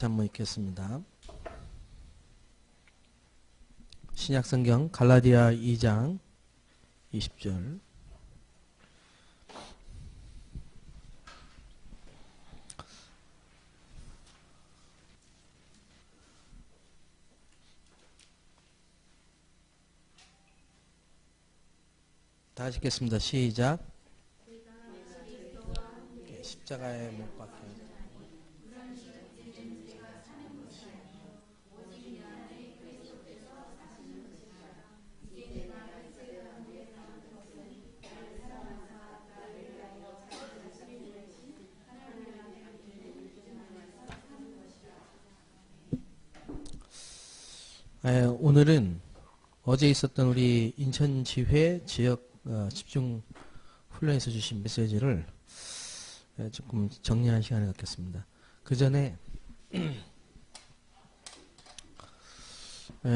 한번 읽겠습니다. 신약성경 갈라디아 2장 20절. 다시 읽겠습니다. 시작. 십자가에 못 박혀 오늘은 어제 있었던 우리 인천지회 지역 집중 훈련에서 주신 메시지를 조금 정리한 시간을 갖겠습니다. 그 전에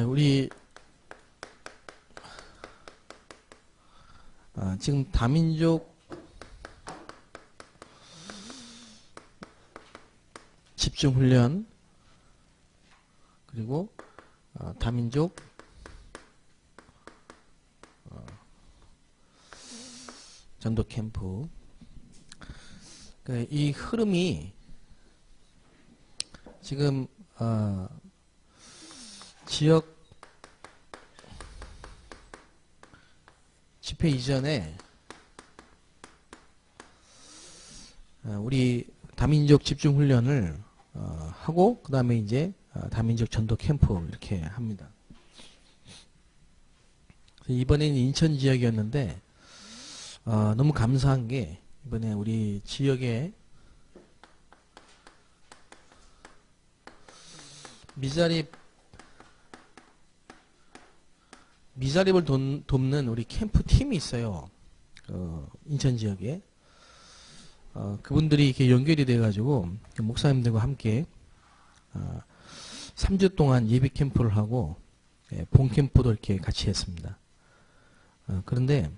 우리 지금 다민족 집중 훈련 그리고 다민족 전도 캠프 이 흐름이 지금 지역 집회 이전에 우리 다민족 집중 훈련을 하고 그 다음에 이제 다민족 전도 캠프 이렇게 합니다. 이번에는 인천 지역이었는데 너무 감사한 게 이번에 우리 지역에 미자립을 돕는 우리 캠프 팀이 있어요. 인천 지역에 그분들이 이렇게 연결이 돼가지고 목사님들과 함께 3주 동안 예비 캠프를 하고 본 캠프도 이렇게 같이 했습니다. 그런데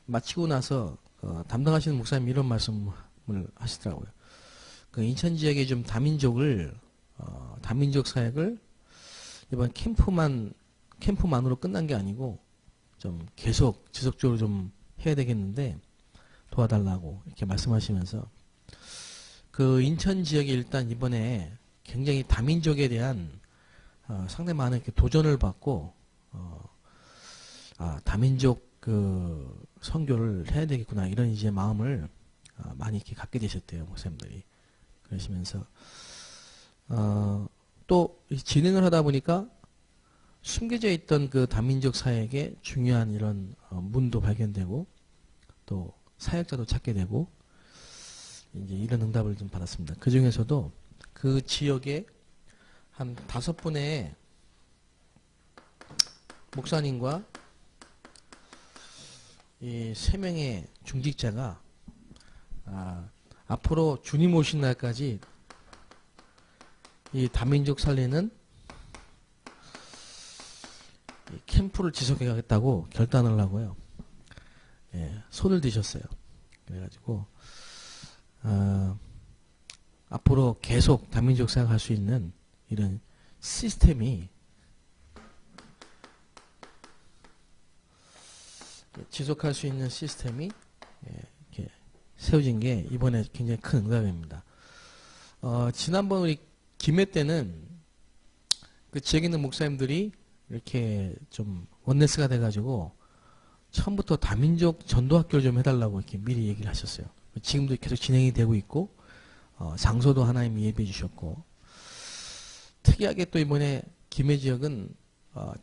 마치고 나서 담당하시는 목사님 이런 말씀을 하시더라고요. 그 인천 지역에 좀 다민족 사역을 이번 캠프만으로 끝난 게 아니고 좀 계속 지속적으로 좀 해야 되겠는데 도와달라고 이렇게 말씀하시면서 그 인천 지역이 일단 이번에 굉장히 다민족에 대한 상당히 많은 이렇게 도전을 받고 다민족 그 선교를 해야 되겠구나 이런 이제 마음을 많이 이렇게 갖게 되셨대요 목사님들이. 그러시면서 또 진행을 하다 보니까 숨겨져 있던 그 다민족 사역에 중요한 이런 문도 발견되고 또 사역자도 찾게 되고 이제 이런 응답을 좀 받았습니다. 그 중에서도 그 지역에 한 5분의 목사님과 이 3명의 중직자가 앞으로 주님 오신 날까지 이 다민족 살리는 이 캠프를 지속해 가겠다고 결단을 하고요. 손을 드셨어요. 그래가지고 앞으로 계속 다민족 사역할 수 있는 이런 시스템이 지속할 수 있는 시스템이 이렇게 세워진 게 이번에 굉장히 큰 응답입니다. 지난번 우리 김해 때는 그 지역에 있는 목사님들이 이렇게 좀 원네스가 돼가지고 처음부터 다민족 전도학교를 좀 해달라고 이렇게 미리 얘기를 하셨어요. 지금도 계속 진행이 되고 있고 장소도 하나님이 예비해 주셨고 특이하게 또 이번에 김해 지역은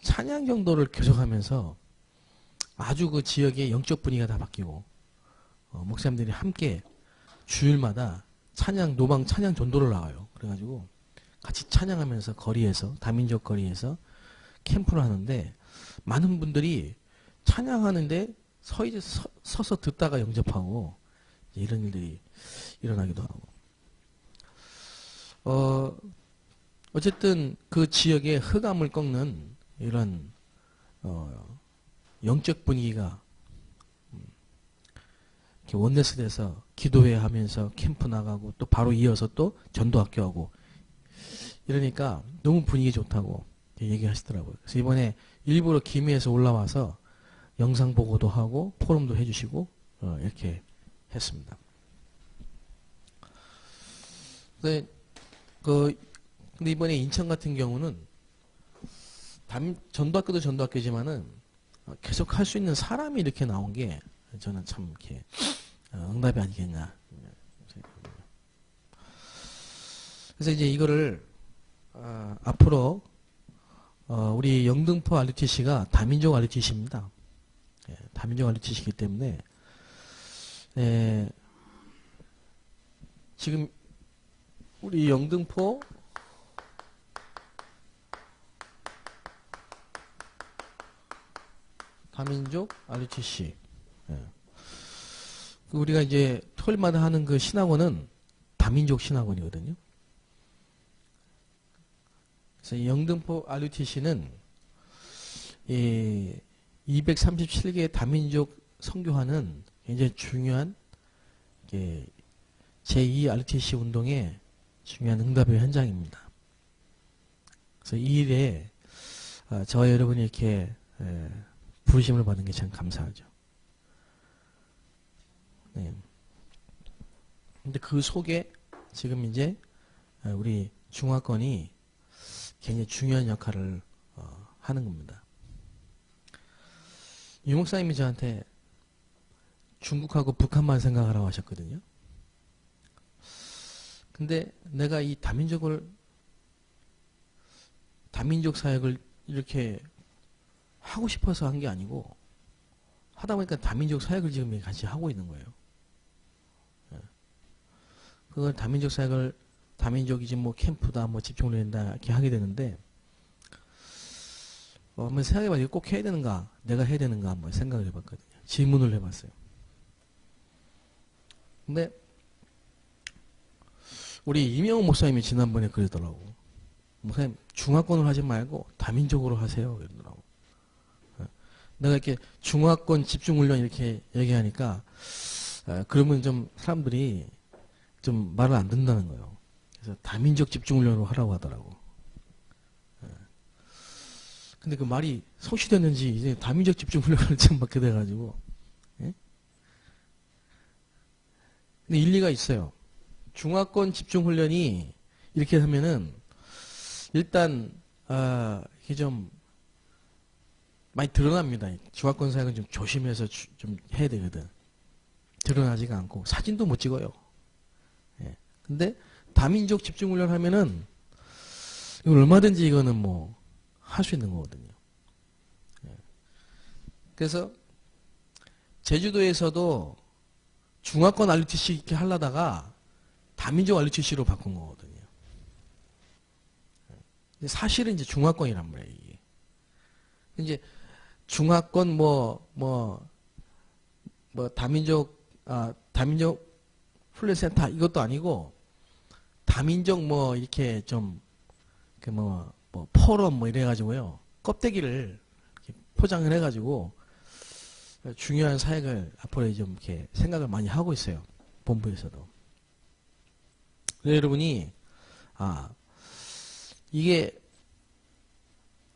찬양 정도를 계속하면서 아주 그 지역의 영적 분위기가 다 바뀌고 목사님들이 함께 주일마다 노방 찬양 전도를 나와요. 그래가지고 같이 찬양하면서 거리에서 다민족 거리에서 캠프를 하는데 많은 분들이 찬양하는데 서서 듣다가 영접하고 이런 일들이 일어나기도 하고 어쨌든 그 지역의 흑암을 꺾는 이런 영적 분위기가 이렇게 원내스 돼서 기도회 하면서 캠프 나가고 또 바로 이어서 또 전도학교 하고 이러니까 너무 분위기 좋다고 얘기하시더라고요. 그래서 이번에 일부러 김해에서 올라와서 영상 보고도 하고 포럼도 해주시고 이렇게 했습니다. 근데 이번에 인천 같은 경우는 전도학교도 전도학교지만은 계속 할 수 있는 사람이 이렇게 나온 게 저는 참 이렇게 응답이 아니겠냐. 그래서 이제 이거를 앞으로 우리 영등포 RUTC가 다민족 RUTC입니다. 예, 다민족 RUTC이기 때문에 지금 우리 영등포 다민족 RUTC 우리가 이제 토요일마다 하는 그 신학원은 다민족 신학원이거든요. 그래서 이 영등포 RUTC는 237개의 다민족 선교화는 굉장히 중요한 제2 RUTC 운동의 중요한 응답의 현장입니다. 그래서 이 일에 저와 여러분이 이렇게 부르심을 받은 게 참 감사하죠. 네. 근데 그 속에 지금 이제 우리 중화권이 굉장히 중요한 역할을 하는 겁니다. 유 목사님이 저한테 중국하고 북한만 생각하라고 하셨거든요. 근데 내가 이 다민족 사역을 이렇게 하고 싶어서 한 게 아니고 하다 보니까 다민족 사역을 지금 같이 하고 있는 거예요. 그걸 다민족 사역을 다민족이지 뭐 캠프다 뭐 집중훈련이다 이렇게 하게 되는데 한번 생각해봐. 이거 꼭 해야 되는가 내가 해야 되는가 한번 생각을 해봤거든요. 질문을 해봤어요. 근데 우리 이명호 목사님이 지난번에 그러더라고. 목사님 중화권을 하지 말고 다민족으로 하세요 그러더라고. 내가 이렇게 중화권 집중훈련 이렇게 얘기하니까 그러면 좀 사람들이 좀 말을 안 듣는다는 거예요. 그래서 다민족 집중훈련으로 하라고 하더라고. 근데 그 말이 성취됐는지 이제 다민족 집중훈련을 좀 받게 돼가지고. 예? 근데 일리가 있어요. 중화권 집중훈련이 이렇게 하면은 일단 이게 좀 많이 드러납니다. 중화권 사역은 좀 조심해서 좀 해야 되거든. 드러나지가 않고 사진도 못 찍어요. 예. 근데 다민족 집중훈련 하면은 이건 얼마든지 이거는 뭐 할 수 있는 거거든요. 예. 그래서 제주도에서도 중화권 RUTC 이렇게 하려다가 다민족 RUTC로 바꾼 거거든요. 예. 사실은 이제 중화권이란 말이에요. 이게. 이제 중화권 다민족 훈련센터 이것도 아니고 다민족 뭐 이렇게 좀 포럼 뭐 이래가지고요 껍데기를 이렇게 포장을 해가지고 중요한 사역을 앞으로 좀 이렇게 생각을 많이 하고 있어요. 본부에서도. 여러분이 이게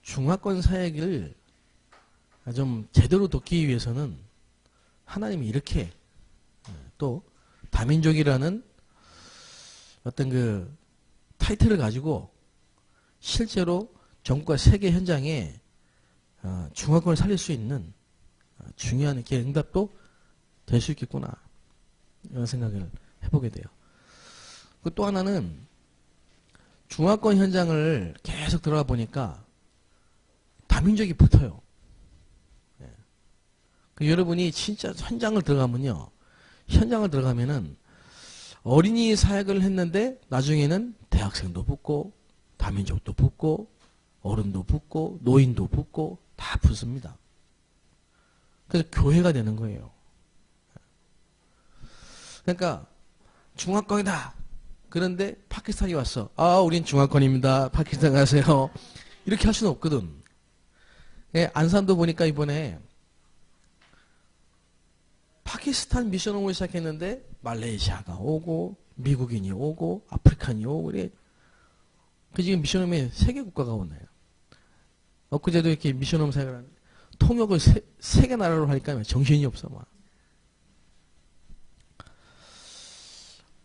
중화권 사역을 좀 제대로 돕기 위해서는 하나님이 이렇게 또 다민족이라는 어떤 그 타이틀을 가지고 실제로 전국과 세계 현장에 중화권을 살릴 수 있는 중요한 이렇게 응답도 될 수 있겠구나 이런 생각을 해보게 돼요. 또 하나는 중화권 현장을 계속 들어가 보니까 다민족이 붙어요. 여러분이 진짜 현장을 들어가면은 어린이 사역을 했는데 나중에는 대학생도 붙고 다민족도 붙고 어른도 붙고 노인도 붙고 다 붙습니다. 그래서 교회가 되는 거예요. 그러니까 중화권이다. 그런데 파키스탄이 왔어. 우린 중화권입니다. 파키스탄 가세요. 이렇게 할 수는 없거든. 안산도 보니까 이번에 파키스탄 미션홈을 시작했는데 말레이시아가 오고 미국인이 오고 아프리칸이 오고 그래. 그 지금 미션홈에 3개 국가가 오나요? 엊그제도 이렇게 미션홈 사역을 하는데 통역을 3개 나라로 하니까 정신이 없어 막.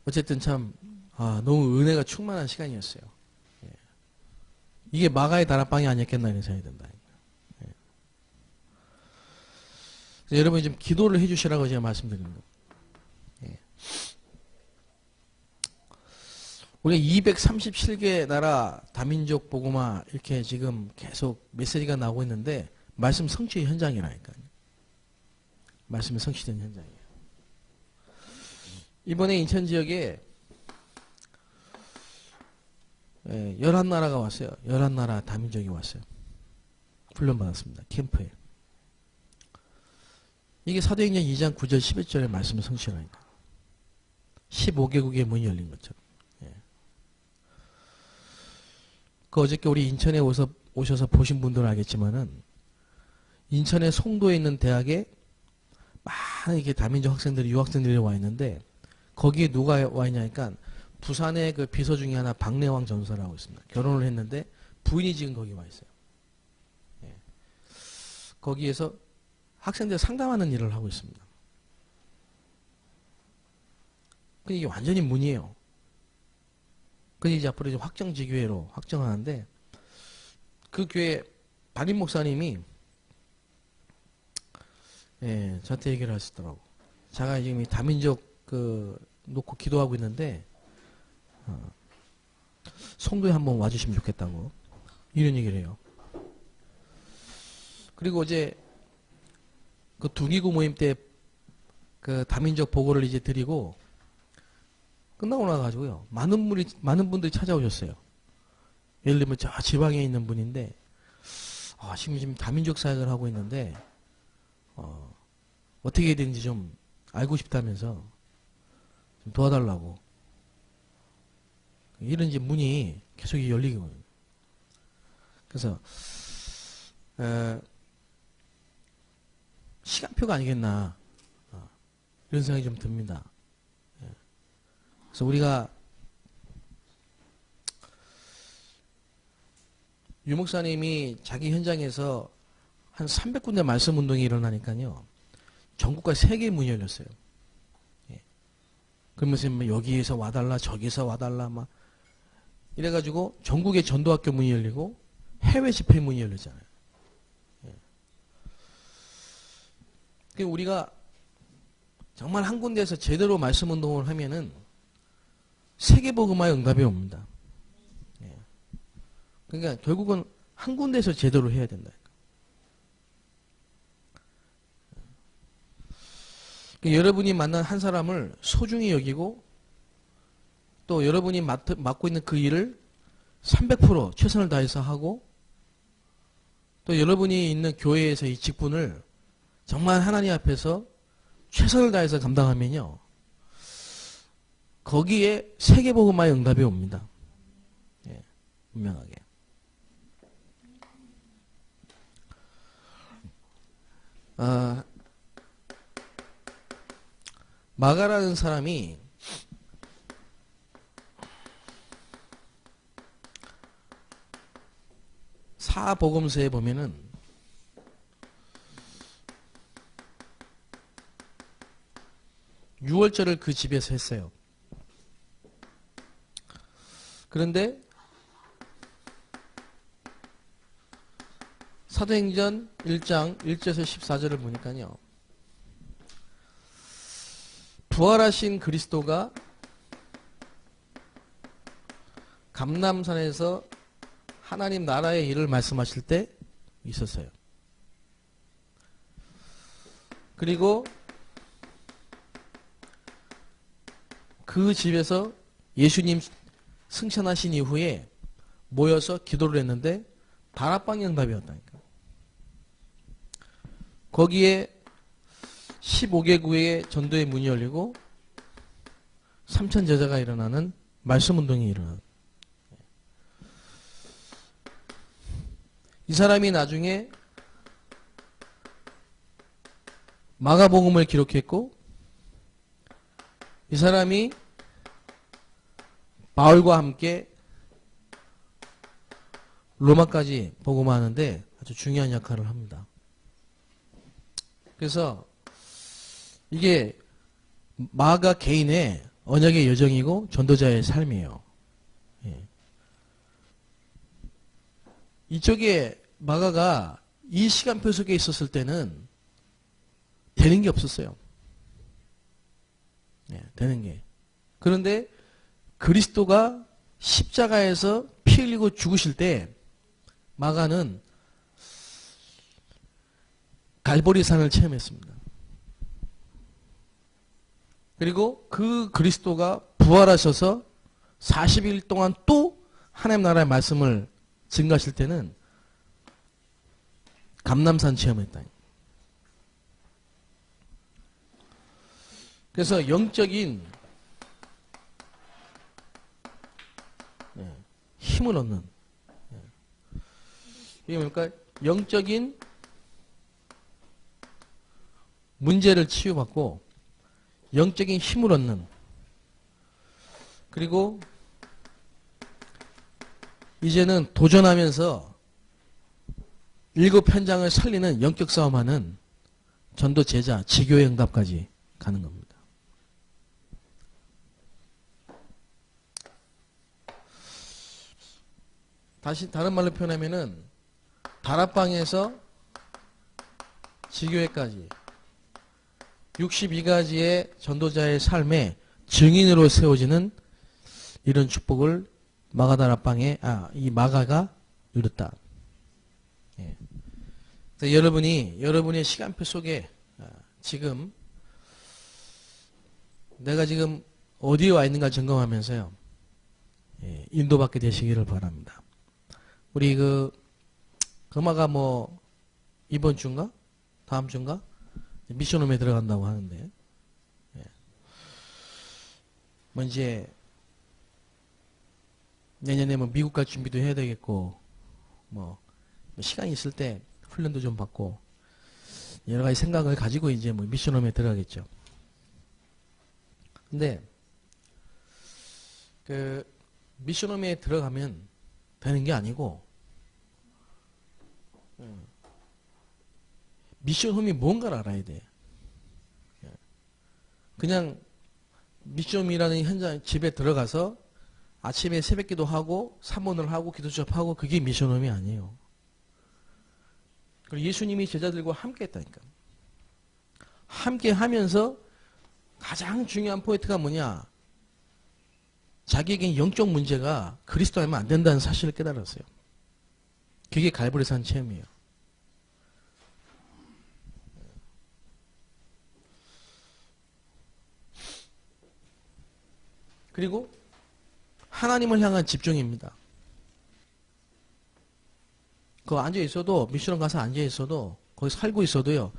어쨌든 참 너무 은혜가 충만한 시간이었어요. 예. 이게 마가의 다락방이 아니었겠나 이런 생각이 든다. 예. 여러분이 좀 기도를 해주시라고 제가 말씀드리는 거예요. 예. 우리가 237개 나라 다민족 복음화 이렇게 지금 계속 메시지가 나오고 있는데 말씀 성취의 현장이라니까요. 말씀이 성취된 현장이에요. 이번에 인천 지역에 11나라가 왔어요. 11나라 다민족이 왔어요. 훈련받았습니다. 캠프에. 이게 사도행전 2장 9절 11절의 말씀을 성취하니까 15개국의 문이 열린 것처럼. 예. 그 어저께 우리 인천에 오셔서 보신 분들은 알겠지만은 인천의 송도에 있는 대학에 많은 이렇게 다민족 학생들이 유학생들이 와 있는데 거기에 누가 와 있냐니까 부산의 그 비서 중에 하나 박래왕 전사라고 있습니다. 결혼을 했는데 부인이 지금 거기 와 있어요. 예. 거기에서 학생들 상담하는 일을 하고 있습니다. 근데 이게 완전히 문이에요. 근데 이제 앞으로 이제 확정지교회로 확정하는데 그 교회 담임 목사님이 저한테 얘기를 하시더라고. 제가 지금 이 다민족 놓고 기도하고 있는데 송도에 한번 와주시면 좋겠다고 이런 얘기를 해요. 그리고 어제 그 두기구 모임 때 그 다민족 보고를 이제 드리고 끝나고 나가지고요. 많은 분들이 찾아오셨어요. 예를 들면 저 지방에 있는 분인데 지금 다민족 사역을 하고 있는데 어떻게 해야 되는지 좀 알고 싶다면서 좀 도와달라고. 이런 이제 문이 계속 열리거든요. 그래서 시간표가 아니겠나 이런 생각이 좀 듭니다. 그래서 우리가 유 목사님이 자기 현장에서 한 300군데 말씀 운동이 일어나니까요. 전국과 3개의 문이 열렸어요. 예. 그러면서 여기에서 와달라 저기서 와달라 막 이래가지고 전국의 전도학교 문이 열리고 해외 집회 문이 열렸잖아요. 예. 그러니까 우리가 정말 한 군데에서 제대로 말씀 운동을 하면은 세계복음화의 응답이 옵니다. 예. 그러니까 결국은 한 군데에서 제대로 해야 된다. 그러니까 여러분이 만난 한 사람을 소중히 여기고 또 여러분이 맡고 있는 그 일을 300% 최선을 다해서 하고 또 여러분이 있는 교회에서 이 직분을 정말 하나님 앞에서 최선을 다해서 감당하면요. 거기에 세계복음화의 응답이 옵니다. 예, 분명하게. 마가라는 사람이 사복음서에 보면은 유월절을 그 집에서 했어요. 그런데 사도행전 1장 1절에서 14절을 보니까요. 부활하신 그리스도가 감람산에서 하나님 나라의 일을 말씀하실 때 있었어요. 그리고 그 집에서 예수님 승천하신 이후에 모여서 기도를 했는데 다락방의 응답이었다니까. 거기에 15개국의 전도의 문이 열리고 3천 제자가 일어나는 말씀 운동이 일어나는. 이 사람이 나중에 마가복음을 기록했고 이 사람이 바울과 함께 로마까지 복음하는데 아주 중요한 역할을 합니다. 그래서 이게 마가 개인의 언약의 여정이고 전도자의 삶이에요. 예. 이쪽에 마가가 이 시간표 속에 있었을 때는 되는 게 없었어요. 예, 되는 게. 그런데 그리스도가 십자가에서 피 흘리고 죽으실 때 마가는 갈보리산을 체험했습니다. 그리고 그 그리스도가 부활하셔서 40일 동안 또 하나님 나라의 말씀을 증거하실 때는 감람산 체험했다. 그래서 영적인 힘을 얻는, 이게 뭡니까? 영적인 문제를 치유받고 영적인 힘을 얻는, 그리고 이제는 도전하면서 7현장을 살리는 영적 싸움하는 전도 제자, 지교의 응답까지 가는 겁니다. 다시 다른 말로 표현하면은 다락방에서 지교회까지 62가지의 전도자의 삶의 증인으로 세워지는 이런 축복을 이 마가가 누렸다. 예. 그래서 여러분의 시간표 속에 지금 내가 지금 어디에 와 있는가 점검하면서요. 예, 인도받게 되시기를 바랍니다. 우리 마가 이번 주인가? 다음 주인가? 미션홈에 들어간다고 하는데, 예. 이제 내년에 미국 갈 준비도 해야 되겠고, 시간이 있을 때 훈련도 좀 받고, 여러 가지 생각을 가지고 이제 미션홈에 들어가겠죠. 근데, 미션홈에 들어가면 되는 게 아니고, 미션홈이 뭔가를 알아야 돼. 그냥 미션홈이라는 현장 집에 들어가서 아침에 새벽기도 하고 삼원을 하고 기도 수업하고 그게 미션홈이 아니에요. 그리고 예수님이 제자들과 함께 했다니까. 함께 하면서 가장 중요한 포인트가 뭐냐? 자기에게 영적 문제가 그리스도 하면 안 된다는 사실을 깨달았어요. 그게 갈보리산 체험이에요. 그리고 하나님을 향한 집중입니다. 그거 앉아있어도, 미션홈 가서 앉아있어도, 거기 살고 있어도요,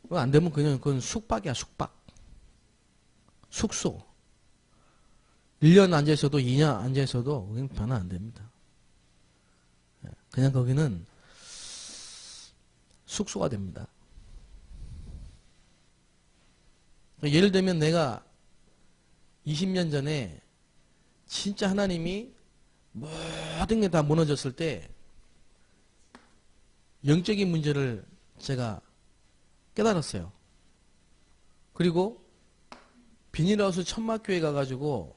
그거 안 되면 그건 숙박이야, 숙박. 숙소. 1년 앉아있어도, 2년 앉아있어도, 그건 변화 안 됩니다. 그냥 거기는 숙소가 됩니다. 예를 들면 내가 20년 전에 진짜 하나님이 모든 게 다 무너졌을 때 영적인 문제를 제가 깨달았어요. 그리고 비닐하우스 천막교회 가가지고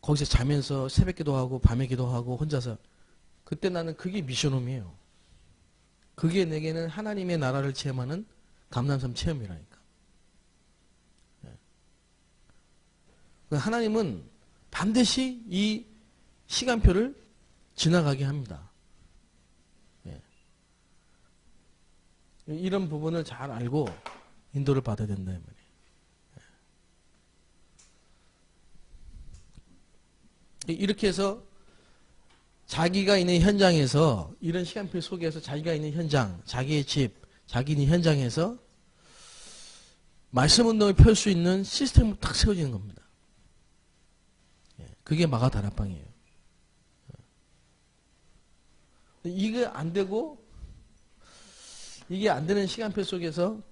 거기서 자면서 새벽 기도하고 밤에 기도하고 혼자서, 그때 나는 그게 미션홈이에요. 그게 내게는 하나님의 나라를 체험하는 감람산 체험이라니까. 하나님은 반드시 이 시간표를 지나가게 합니다. 이런 부분을 잘 알고 인도를 받아야 된다, 이 말이에요. 이렇게 해서 자기가 있는 현장에서, 이런 시간표 속에서 자기가 있는 현장, 자기의 집, 자기 있는 현장에서 말씀 운동을 펼 수 있는 시스템으로 딱 세워지는 겁니다. 그게 마가 다락방이에요. 이게 안 되고, 이게 안 되는 시간표 속에서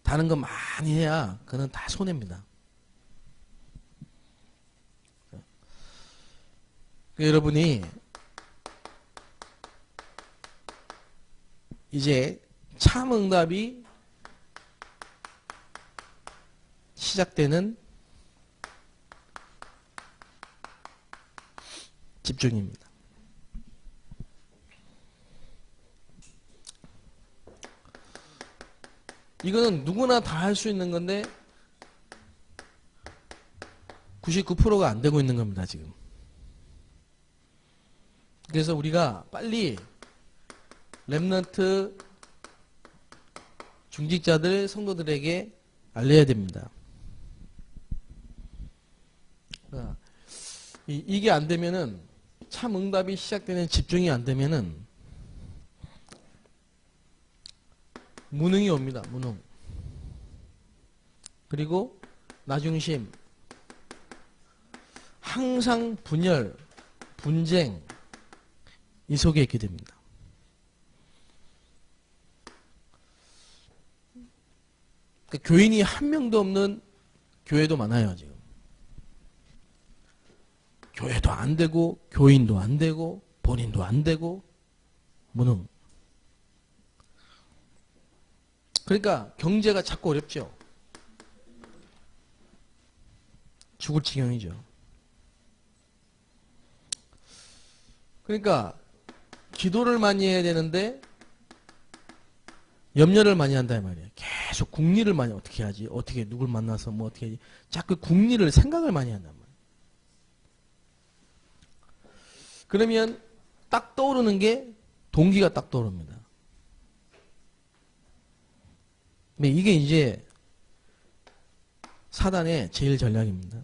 다른 거 많이 해야 그는 다 손해입니다. 여러분이 이제 참응답이 시작되는 집중입니다. 이거는 누구나 다 할 수 있는 건데 99%가 안 되고 있는 겁니다, 지금. 그래서 우리가 빨리 렘넌트 중직자들 성도들에게 알려야 됩니다. 이게 안 되면은 참 응답이 시작되는 집중이 안 되면은 무능이 옵니다. 무능. 그리고 나중심, 항상 분열, 분쟁 이 속에 있게 됩니다. 그러니까 교인이 한 명도 없는 교회도 많아요, 지금. 교회도 안 되고, 교인도 안 되고, 본인도 안 되고, 무능. 그러니까 경제가 자꾸 어렵죠. 죽을 지경이죠. 그러니까 기도를 많이 해야 되는데 염려를 많이 한다 이 말이에요. 계속 궁리를 많이 어떻게 하지? 어떻게 누굴 만나서 뭐 어떻게 하지? 자꾸 궁리를 생각을 많이 한단 말이에요. 그러면 딱 떠오르는 게 동기가 딱 떠오릅니다. 이게 이제 사단의 제일 전략입니다.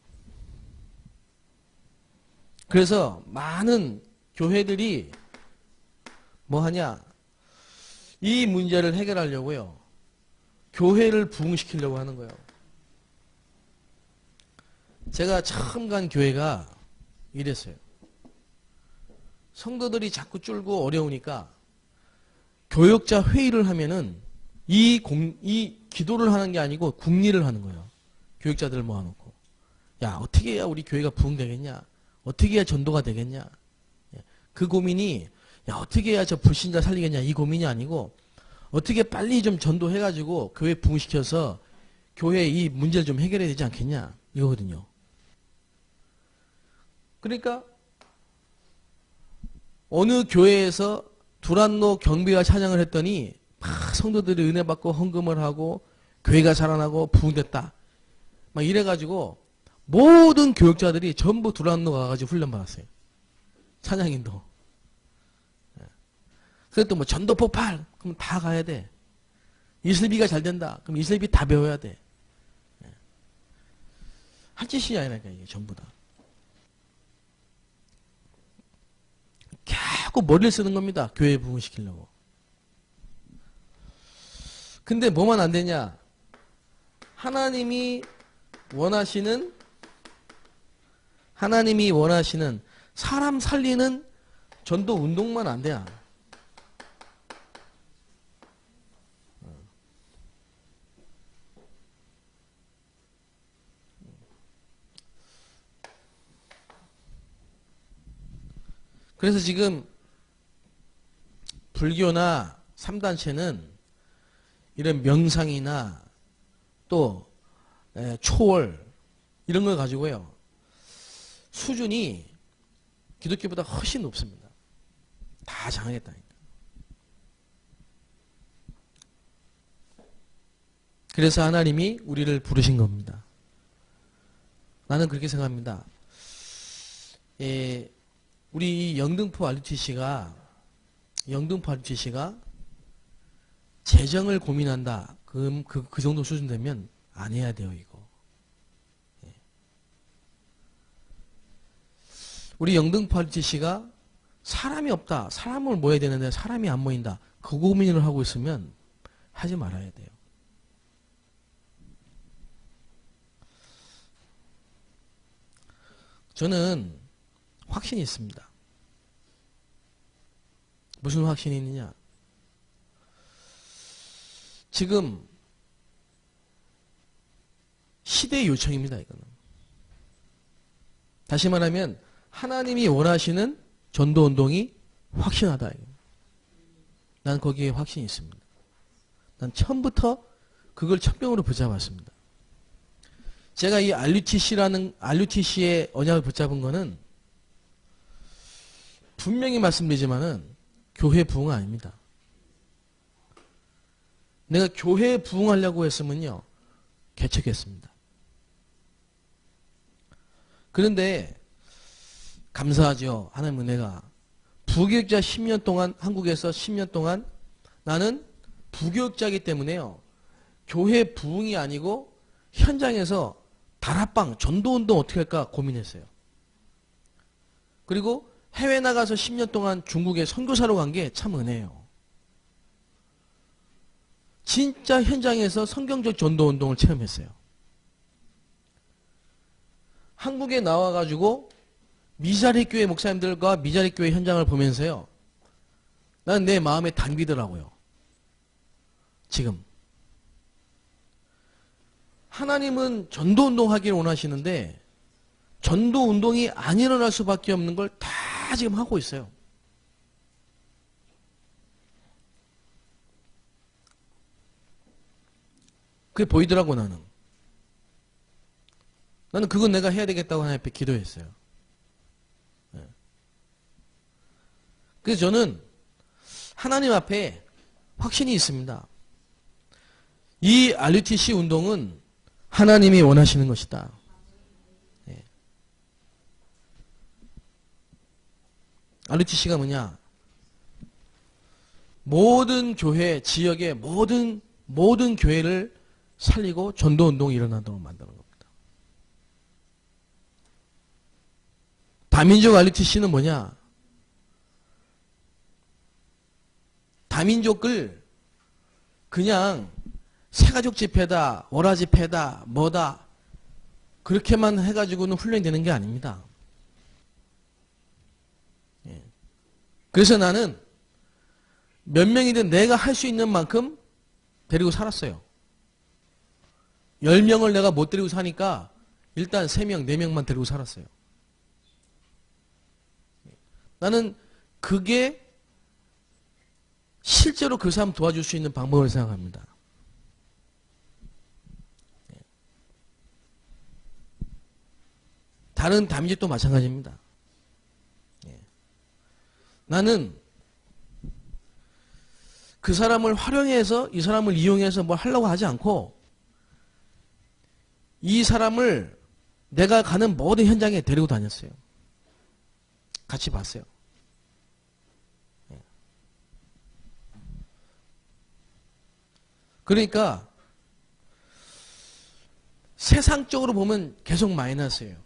그래서 많은 교회들이 뭐 하냐? 이 문제를 해결하려고요. 교회를 부흥시키려고 하는 거예요. 제가 처음 간 교회가 이랬어요. 성도들이 자꾸 줄고 어려우니까 교역자 회의를 하면은 이 기도를 하는 게 아니고 궁리를 하는 거예요. 교역자들을 모아놓고. 야, 어떻게 해야 우리 교회가 부흥되겠냐? 어떻게 해야 전도가 되겠냐? 그 고민이, 야, 어떻게 해야 저 불신자 살리겠냐? 이 고민이 아니고, 어떻게 빨리 좀 전도해가지고 교회 부흥시켜서 교회 이 문제를 좀 해결해야 되지 않겠냐? 이거거든요. 그러니까, 어느 교회에서 두란노 경배와 찬양을 했더니 막 성도들이 은혜 받고 헌금을 하고 교회가 자라나고 부흥됐다. 막 이래가지고 모든 교육자들이 전부 두란노 가가지고 훈련 받았어요. 찬양인도. 그래서 또 뭐 전도 폭발 그럼 다 가야 돼. 이슬비가 잘 된다. 그럼 이슬비 다 배워야 돼. 한 짓이 아니라니까 이게 전부 다. 자꾸 머리를 쓰는 겁니다. 교회 부흥시키려고. 근데 뭐만 안 되냐? 하나님이 원하시는 사람 살리는 전도 운동만 안 돼요. 그래서 지금 불교나 3단체는 이런 명상이나 또 초월 이런 걸 가지고요. 수준이 기독교보다 훨씬 높습니다. 다 장하겠다니까. 그래서 하나님이 우리를 부르신 겁니다. 나는 그렇게 생각합니다. 우리 영등포 RUTC가 재정을 고민한다. 그 정도 수준 되면 안 해야 돼요, 이거. 우리 영등포 RUTC가 사람이 없다. 사람을 모여야 되는데 사람이 안 모인다. 그 고민을 하고 있으면 하지 말아야 돼요. 저는 확신이 있습니다. 무슨 확신이 있느냐? 지금 시대의 요청입니다. 이거는. 다시 말하면 하나님이 원하시는 전도운동이 확신하다. 난 거기에 확신이 있습니다. 난 처음부터 그걸 천명으로 붙잡았습니다. 제가 이 RUTC의 언약을 붙잡은 거는 분명히 말씀드리지만은 교회 부흥은 아닙니다. 내가 교회에 부흥하려고 했으면요, 개척했습니다. 그런데 감사하죠. 하나님 은혜가. 부교육자 10년 동안, 한국에서 10년 동안 나는 부교육자이기 때문에요, 교회 부흥이 아니고 현장에서 다락방, 전도운동 어떻게 할까 고민했어요. 그리고 해외 나가서 10년 동안 중국에 선교사로 간 게 참 은혜예요. 진짜 현장에서 성경적 전도운동을 체험했어요. 한국에 나와가지고 미자리 교회 목사님들과 미자리 교회 현장을 보면서요, 난 내 마음에 당기더라고요. 지금 하나님은 전도운동 하기를 원하시는데 전도운동이 안 일어날 수밖에 없는 걸 다 지금 하고 있어요. 그게 보이더라고. 나는 그건 내가 해야 되겠다고 하나님 앞에 기도했어요. 그래서 저는 하나님 앞에 확신이 있습니다. 이 RUTC 운동은 하나님이 원하시는 것이다. RUTC가 뭐냐? 모든 교회, 지역의 모든 교회를 살리고 전도운동이 일어나도록 만드는 겁니다. 다민족 RUTC는 뭐냐? 다민족을 그냥 새가족 집회다, 월화 집회다, 뭐다 그렇게만 해가지고는 훈련이 되는 게 아닙니다. 그래서 나는 몇 명이든 내가 할 수 있는 만큼 데리고 살았어요. 10명을 내가 못 데리고 사니까 일단 3명, 4명만 데리고 살았어요. 나는 그게 실제로 그 사람 도와줄 수 있는 방법을 생각합니다. 다른 다민족도 마찬가지입니다. 나는 그 사람을 활용해서 이 사람을 이용해서 뭘 하려고 하지 않고 이 사람을 내가 가는 모든 현장에 데리고 다녔어요. 같이 봤어요. 그러니까 세상적으로 보면 계속 마이너스예요.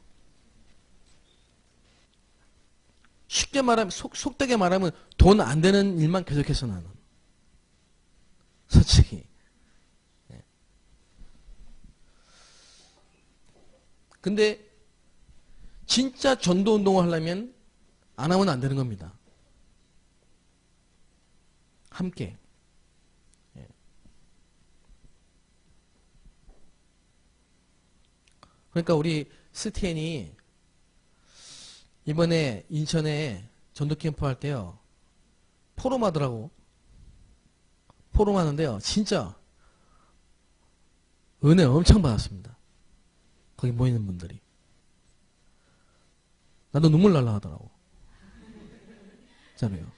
쉽게 말하면 속되게 말하면 돈 안 되는 일만 계속해서 나는 솔직히. 근데 진짜 전도운동을 하려면 안 하면 안 되는 겁니다. 함께. 그러니까 우리 스티엔이 이번에 인천에 전도 캠프 할 때요, 포럼 하더라고. 포럼 하는데요, 진짜 은혜 엄청 받았습니다. 거기 모이는 분들이. 나도 눈물 날라 하더라고. 진짜로요.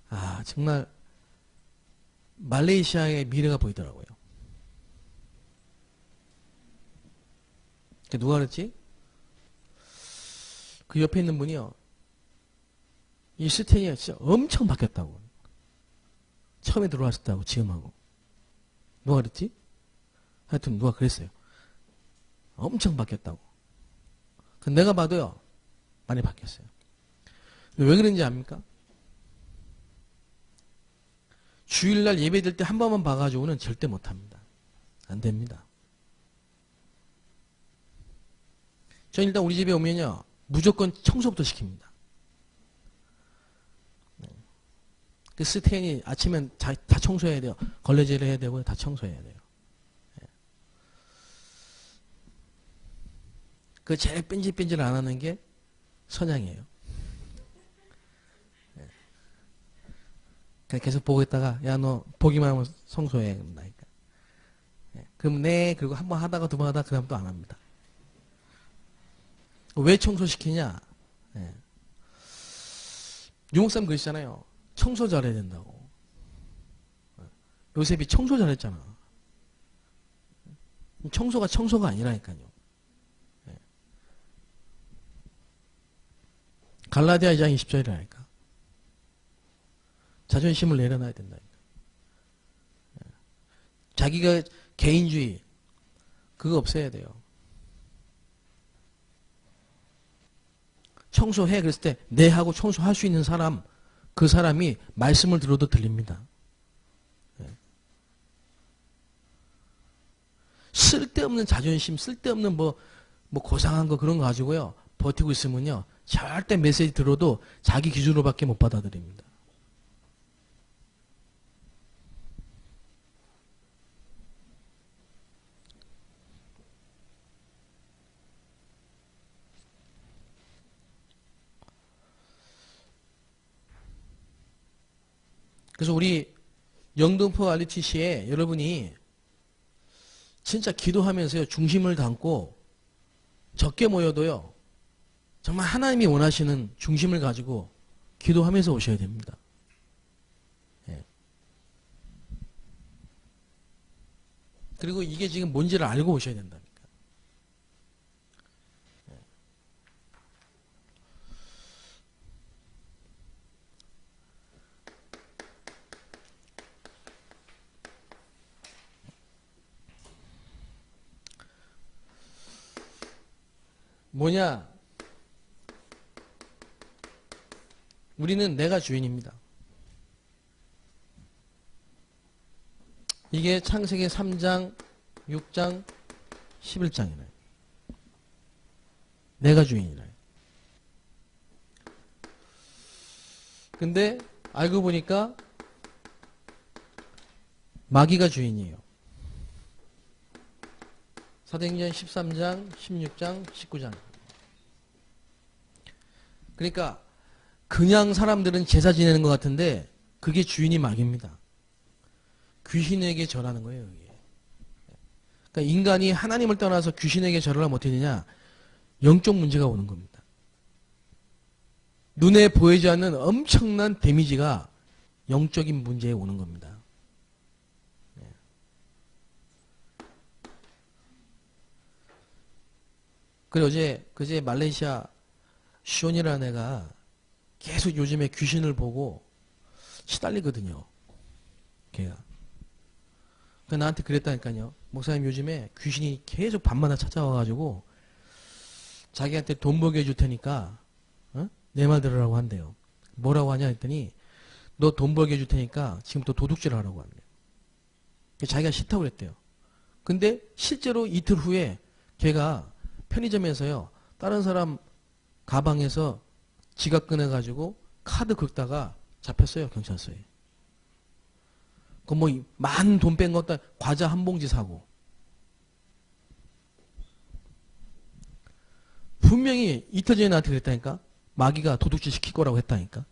아, 정말 말레이시아의 미래가 보이더라고요. 누가 그랬지? 그 옆에 있는 분이요, 이 스탠이 진짜 엄청 바뀌었다고. 처음에 들어왔을 때하고 지금하고. 누가 그랬지? 하여튼 누가 그랬어요. 엄청 바뀌었다고. 내가 봐도요, 많이 바뀌었어요. 왜 그런지 압니까? 주일날 예배 드릴 때 한 번만 봐가지고는 절대 못합니다. 안 됩니다. 전 일단 우리 집에 오면요, 무조건 청소부터 시킵니다. 그 스테인이 아침엔 다 청소해야 돼요. 걸레질을 해야 되고 다 청소해야 돼요. 그 제일 뺀질뺀질 안 하는 게 선양이에요. 그냥 계속 보고 있다가 야 너 보기만 하면 청소해 그런다니까. 그럼 네 그리고 한 번 하다가 두 번 하다가 그 다음 또 안 합니다. 왜 청소시키냐? 유목사님 그러시잖아요. 청소 잘해야 된다고. 요셉이 청소 잘했잖아. 청소가 아니라니까요. 갈라디아 2장 20절이라니까. 자존심을 내려놔야 된다니까. 자기가 개인주의 그거 없애야 돼요. 청소해 그랬을 때 네 하고 청소할 수 있는 사람 그 사람이 말씀을 들어도 들립니다. 쓸데없는 자존심 쓸데없는 뭐 고상한 거 그런 거 가지고요 버티고 있으면요 절대 메시지 들어도 자기 기준으로밖에 못 받아들입니다. 그래서 우리 영등포 RUTC에 여러분이 진짜 기도하면서요 중심을 담고 적게 모여도요 정말 하나님이 원하시는 중심을 가지고 기도하면서 오셔야 됩니다. 그리고 이게 지금 뭔지를 알고 오셔야 된다니까. 뭐냐? 우리는 내가 주인입니다. 이게 창세기 3장, 6장, 11장이래요. 내가 주인이래요. 근데 알고 보니까 마귀가 주인이에요. 사도행전 13장, 16장, 19장. 그러니까 그냥 사람들은 제사 지내는 것 같은데 그게 주인이 마귀입니다. 귀신에게 절하는 거예요. 이게. 그러니까 인간이 하나님을 떠나서 귀신에게 절을 하면 어떻게 되냐? 영적 문제가 오는 겁니다. 눈에 보이지 않는 엄청난 데미지가 영적인 문제에 오는 겁니다. 그리고 그제 말레이시아 시온이라는 애가 계속 요즘에 귀신을 보고 시달리거든요. 걔가. 나한테 그랬다니까요. 목사님 요즘에 귀신이 계속 밤마다 찾아와가지고 자기한테 돈 벌게 해줄 테니까 내 말 들으라고 한대요. 뭐라고 하냐 했더니 너 돈 벌게 해줄 테니까 지금부터 도둑질 하라고 한대요. 자기가 싫다고 그랬대요. 근데 실제로 이틀 후에 걔가 편의점에서요. 다른 사람 가방에서 지갑 꺼내가지고 카드 긁다가 잡혔어요. 경찰서에. 그 많은 돈 뺀 것도 과자 한 봉지 사고. 분명히 이틀 전에 나한테 그랬다니까. 마귀가 도둑질 시킬 거라고 했다니까.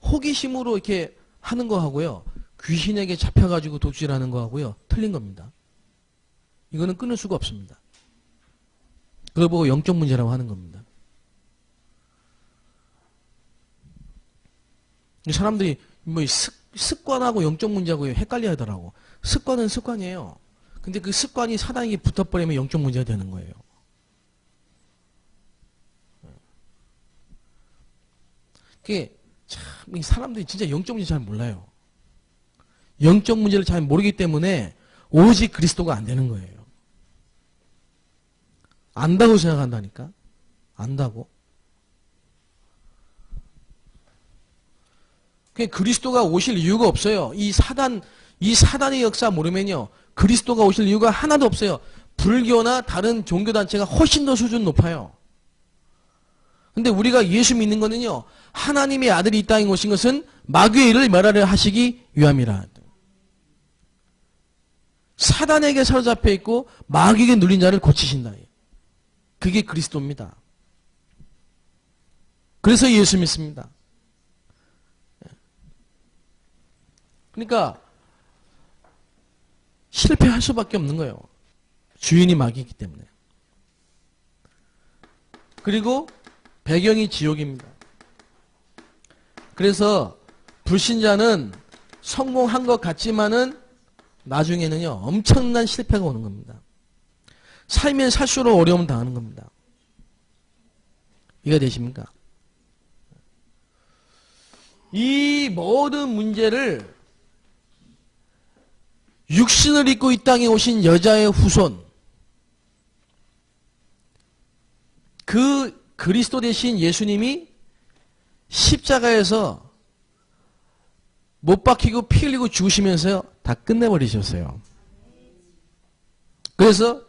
호기심으로 이렇게 하는 거 하고요. 귀신에게 잡혀가지고 도둑질하는 거 하고요. 틀린 겁니다. 이거는 끊을 수가 없습니다. 그걸 보고 영적 문제라고 하는 겁니다. 사람들이 습관하고 영적 문제하고 헷갈려 하더라고. 습관은 습관이에요. 근데 그 습관이 사단에게 붙어버리면 영적 문제가 되는 거예요. 그게 참 사람들이 진짜 영적 문제 잘 몰라요. 영적 문제를 잘 모르기 때문에 오직 그리스도가 안 되는 거예요. 안다고 생각한다니까. 안다고. 그리스도가 오실 이유가 없어요. 이 사단의 역사 모르면요. 그리스도가 오실 이유가 하나도 없어요. 불교나 다른 종교단체가 훨씬 더 수준 높아요. 근데 우리가 예수 믿는 거는요. 하나님의 아들이 이 땅에 오신 것은 마귀의 일을 멸하려 하시기 위함이라. 사단에게 사로잡혀 있고 마귀에게 눌린 자를 고치신다. 그게 그리스도입니다. 그래서 예수 믿습니다. 그러니까 실패할 수밖에 없는 거예요. 주인이 마귀이기 때문에. 그리고 배경이 지옥입니다. 그래서 불신자는 성공한 것 같지만은 나중에는요 엄청난 실패가 오는 겁니다. 살면 살수록 어려움 당하는 겁니다. 이해가 되십니까? 이 모든 문제를 육신을 입고 이 땅에 오신 여자의 후손, 그 그리스도 대신 예수님이 십자가에서 못 박히고 피 흘리고 죽으시면서요 다 끝내버리셨어요. 그래서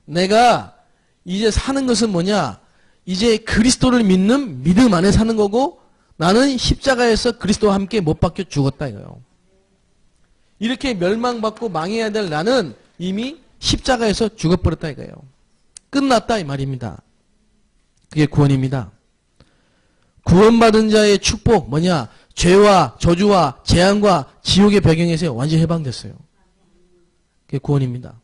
내가 이제 사는 것은 뭐냐? 이제 그리스도를 믿는 믿음 안에 사는 거고, 나는 십자가에서 그리스도와 함께 못 박혀 죽었다 이거예요. 이렇게 멸망받고 망해야 될 나는 이미 십자가에서 죽어버렸다 이거예요. 끝났다 이 말입니다. 그게 구원입니다. 구원받은 자의 축복 뭐냐? 죄와 저주와 재앙과 지옥의 배경에서 완전히 해방됐어요. 그게 구원입니다.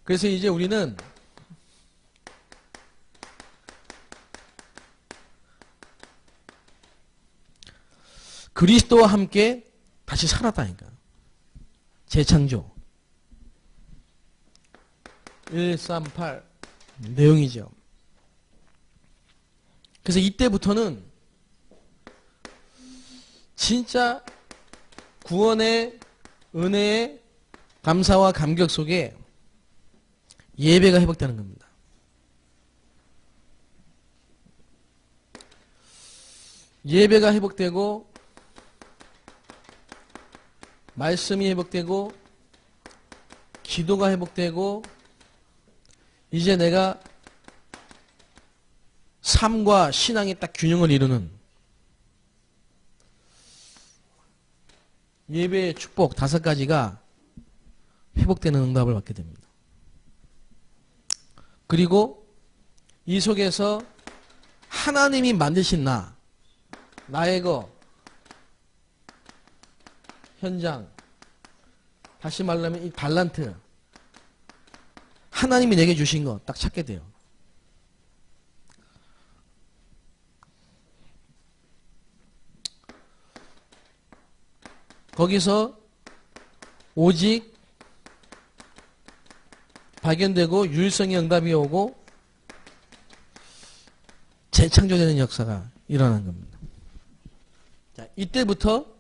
그래서 이제 우리는 그리스도와 함께 다시 살았다니까. 재창조. 138 내용이죠. 그래서 이때부터는 진짜 구원의 은혜의 감사와 감격 속에 예배가 회복되는 겁니다. 예배가 회복되고 말씀이 회복되고 기도가 회복되고 이제 내가 삶과 신앙이 딱 균형을 이루는 예배의 축복 5가지가 회복되는 응답을 받게 됩니다. 그리고 이 속에서 하나님이 만드신 나의 현장, 다시 말하면 이 달란트, 하나님이 내게 주신 거 딱 찾게 돼요. 거기서 오직 발견되고 유일성의 응답이 오고 재창조되는 역사가 일어난 겁니다. 자, 이때부터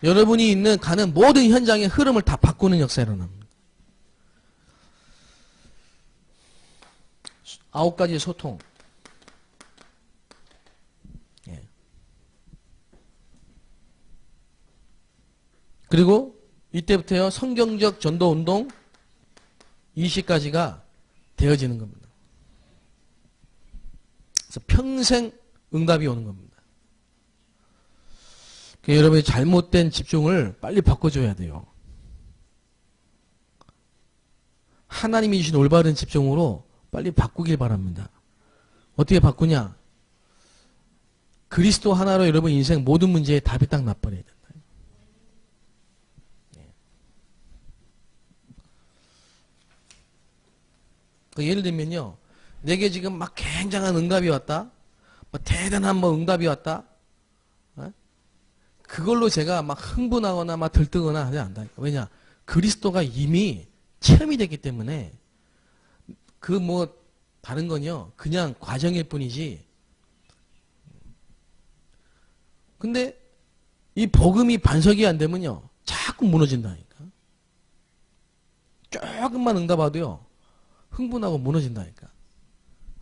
여러분이 가는 모든 현장의 흐름을 다 바꾸는 역사가 일어납니다. 9가지 소통. 예. 그리고 이때부터요 성경적 전도운동 20가지가 되어지는 겁니다. 그래서 평생 응답이 오는 겁니다. 여러분이 잘못된 집중을 빨리 바꿔줘야 돼요. 하나님이 주신 올바른 집중으로 빨리 바꾸길 바랍니다. 어떻게 바꾸냐? 그리스도 하나로 여러분 인생 모든 문제에 답이 딱 나버려야 된다. 예를 들면요, 내게 지금 막 굉장한 응답이 왔다, 뭐 대단한 응답이 왔다, 그걸로 제가 막 흥분하거나 막 들뜨거나 하지 않는다. 왜냐? 그리스도가 이미 체험이 됐기 때문에 다른 건요 그냥 과정일 뿐이지. 근데 이 복음이 반석이 안 되면요 자꾸 무너진다니까. 조금만 응답하도요 흥분하고 무너진다니까.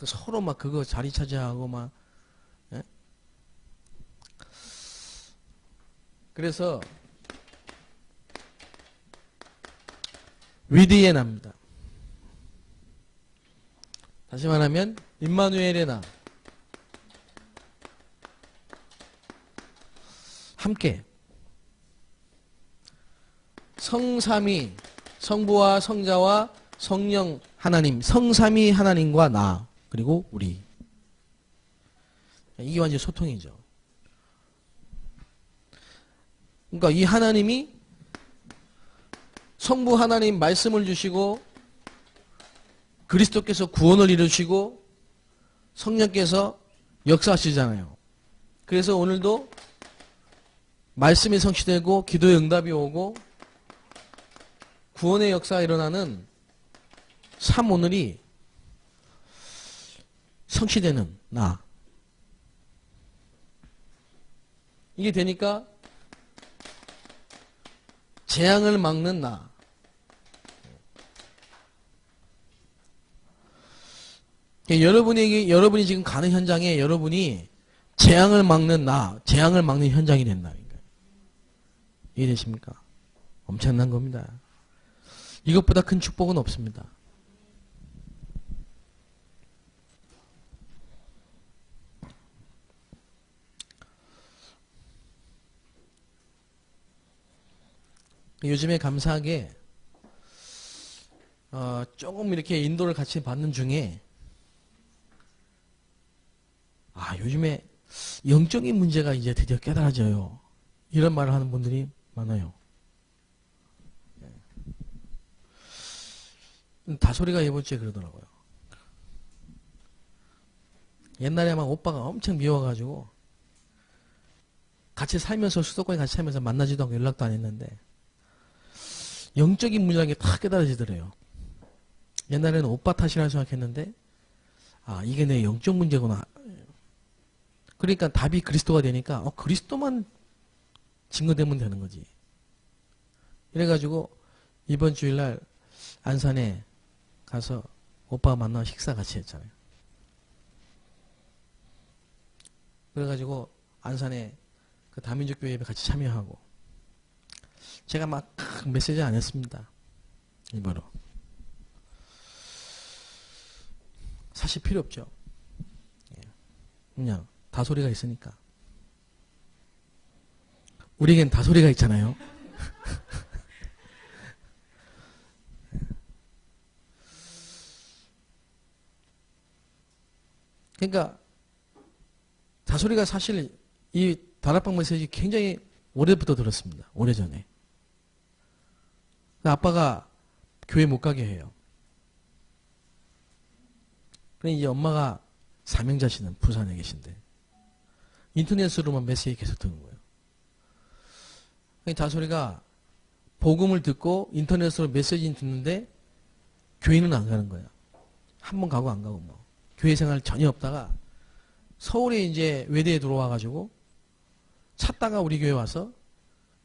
서로 막 그거 자리 차지하고 막. 예? 그래서 위드에 납니다. 다시 말하면 임마누엘의 나. 함께 성삼위, 성부와 성자와 성령 하나님, 성삼위 하나님과 나, 그리고 우리. 이게 완전 소통이죠. 그러니까 이 하나님이 성부 하나님 말씀을 주시고 그리스도께서 구원을 이루시고 성령께서 역사하시잖아요. 그래서 오늘도 말씀이 성취되고 기도의 응답이 오고 구원의 역사가 일어나는 참 오늘이 성취되는 나. 이게 되니까 재앙을 막는 나. 여러분이 지금 가는 현장에 여러분이 재앙을 막는 나, 재앙을 막는 현장이 된다. 이해되십니까? 엄청난 겁니다. 이것보다 큰 축복은 없습니다. 요즘에 감사하게 조금 이렇게 인도를 같이 받는 중에 요즘에 영적인 문제가 이제 드디어 깨달아져요. 이런 말을 하는 분들이 많아요. 다소리가 이번 주에 그러더라고요. 옛날에 막 오빠가 엄청 미워가지고 같이 살면서 수도권에 같이 살면서 만나지도 않고 연락도 안 했는데 영적인 문제라는 게 다 깨달아지더래요. 옛날에는 오빠 탓이라고 생각했는데 이게 내 영적 문제구나. 그러니까 답이 그리스도가 되니까 그리스도만 증거되면 되는 거지. 이래가지고 이번 주일날 안산에 가서 오빠가 만나서 식사 같이 했잖아요. 그래가지고 안산에 그 다민족 교회 예배 같이 참여하고 제가 막 메시지 안 했습니다. 일부러. 사실 필요 없죠. 그냥 다소리가 있으니까. 우리에겐 다소리가 있잖아요. 그러니까 다소리가 사실 이 다락방 메시지 굉장히 오래부터 들었습니다. 오래전에. 아빠가 교회 못 가게 해요. 그래 이제 엄마가 사명자시는 부산에 계신데 인터넷으로만 메시지 계속 듣는 거예요. 다소리가 복음을 듣고 인터넷으로 메시지 듣는데 교회는 안 가는 거야. 한 번 가고 안 가고 뭐. 교회 생활 전혀 없다가 서울에 이제 외대에 들어와가지고 찾다가 우리 교회 와서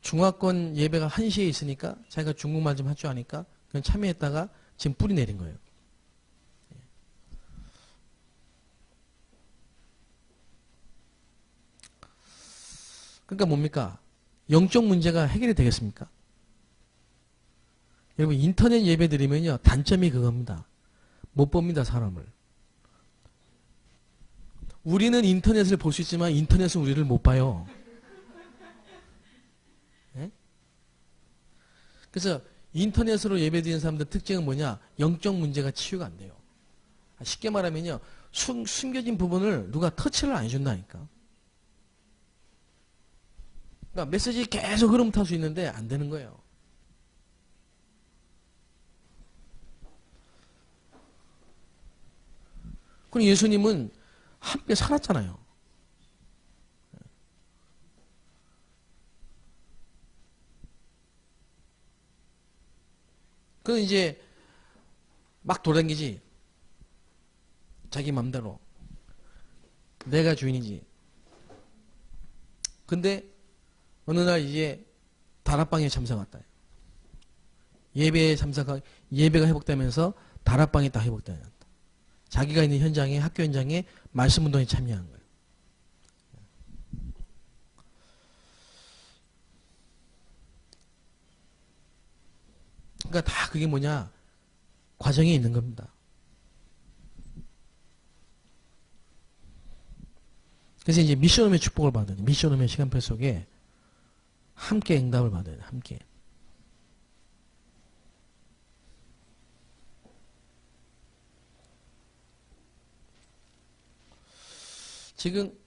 중화권 예배가 1시에 있으니까 자기가 중국말 좀 할 줄 아니까 그냥 참여했다가 지금 뿌리 내린 거예요. 그러니까 뭡니까? 영적 문제가 해결이 되겠습니까? 여러분 인터넷 예배 드리면요 단점이 그겁니다. 못 봅니다 사람을. 우리는 인터넷을 볼 수 있지만 인터넷은 우리를 못 봐요. 네? 그래서 인터넷으로 예배 드리는 사람들 특징은 뭐냐? 영적 문제가 치유가 안 돼요. 쉽게 말하면요 숨겨진 부분을 누가 터치를 안 해준다니까. 그러니까 메시지 계속 흐름 탈 수 있는데 안 되는 거예요. 그리고 예수님은 함께 살았잖아요. 그건 이제 막 돌아다니지. 자기 맘대로. 내가 주인이지. 근데 어느 날 이제 다락방에 참석했다. 예배가 회복되면서 다락방이 다 회복되었다. 자기가 있는 현장에 학교 현장에 말씀 운동에 참여한 거예요. 그러니까 다 그게 뭐냐? 과정이 있는 겁니다. 그래서 이제 미션홈의 축복을 받아야 돼요. 미션홈의 시간표 속에 함께 응답을 받아야 돼요. 함께. 지금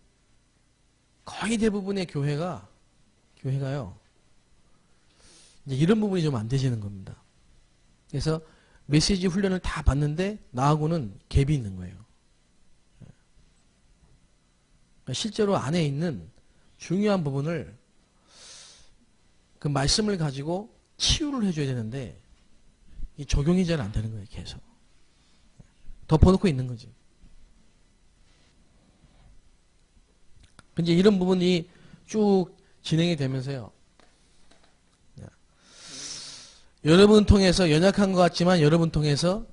거의 대부분의 교회가요, 이제 이런 부분이 좀 안 되시는 겁니다. 그래서 메시지 훈련을 다 받는데 나하고는 갭이 있는 거예요. 실제로 안에 있는 중요한 부분을 그 말씀을 가지고 치유를 해줘야 되는데 이 적용이 잘 안 되는 거예요. 계속 덮어놓고 있는 거지. 이제 이런 부분이 쭉 진행이 되면서요, 여러분 통해서 연약한 것 같지만 여러분 통해서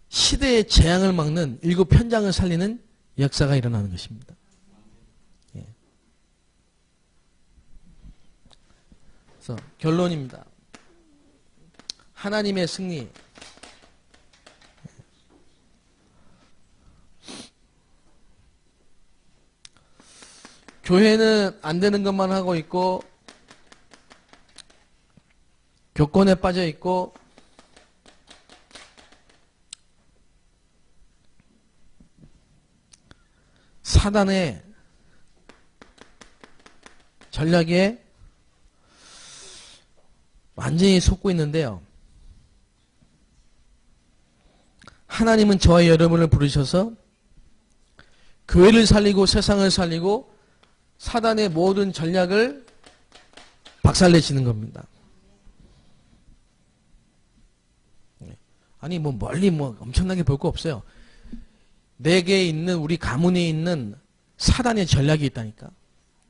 시대의 재앙을 막는 7편장을 살리는 역사가 일어나는 것입니다. 예. 그래서 결론입니다. 하나님의 승리. 교회는 안 되는 것만 하고 있고 교권에 빠져 있고 사단의 전략에 완전히 속고 있는데요. 하나님은 저와 여러분을 부르셔서 교회를 살리고 세상을 살리고 사단의 모든 전략을 박살내시는 겁니다. 아니 멀리 엄청나게 볼 거 없어요. 내게 있는, 우리 가문에 있는 사단의 전략이 있다니까.